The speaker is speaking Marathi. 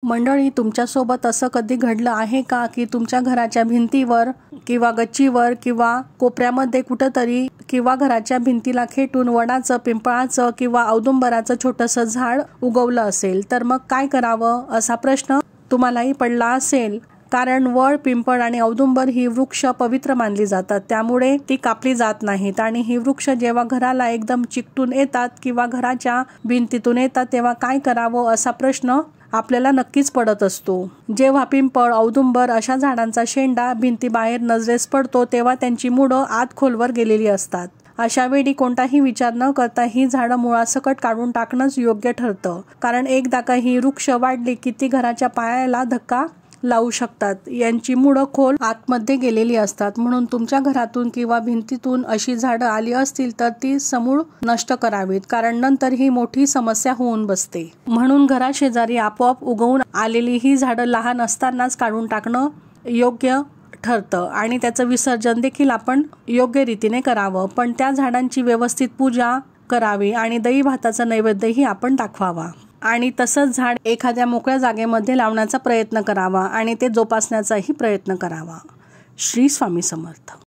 मंडळी, तुमच्यासोबत असं कधी घडलं आहे का की तुमच्या घराच्या भिंतीवर किंवा गच्चीवर किंवा कोपऱ्यामध्ये कुठंतरी किंवा घराच्या भिंतीला खेटून वडाचं, पिंपळाचं किंवा औदुंबराचं छोटंसं झाड उगवलं असेल तर मग काय करावं असा प्रश्न तुम्हालाही पडला असेल. कारण वड, पिंपळ आणि औदुंबर ही वृक्ष पवित्र मानली जातात, त्यामुळे ती कापली जात नाहीत. आणि ही वृक्ष जेव्हा घराला एकदम चिकटून येतात किंवा घराच्या भिंतीतून येतात तेव्हा काय करावं असा प्रश्न आपल्याला नक्कीच पडत असतो. जेव्हा पिंपळ, औदुंबर अशा झाडांचा शेंडा भिंतीबाहेर नजरेस पडतो तेव्हा त्यांची मुळं आत खोलवर गेलेली असतात. अशा वेळी कोणताही विचार न करता ही झाडं मुळासकट काढून टाकणंच योग्य ठरतं. कारण एकदा का ही वृक्ष वाढली की ती घराच्या पायाला धक्का लावू शकतात. यांची मुळं खोल आतमध्ये गेलेली असतात. म्हणून तुमच्या घरातून किंवा भिंतीतून अशी झाडं आली असतील तर ती समूळ नष्ट करावीत, कारण नंतर ही मोठी समस्या होऊन बसते. म्हणून घराशेजारी आपोआप उगवून आलेली ही झाडं लहान असतानाच काढून टाकणं योग्य ठरतं आणि त्याचं विसर्जन देखील आपण योग्य रीतीने करावं. पण त्या झाडांची व्यवस्थित पूजा करावी आणि दही भाताचा नैवेद्यही आपण दाखवावा. आणि तसंच झाड एखाद्या मोकळ्या जागेमध्ये लावण्याचा प्रयत्न करावा आणि ते जोपासण्याचाही प्रयत्न करावा. श्री स्वामी समर्थ.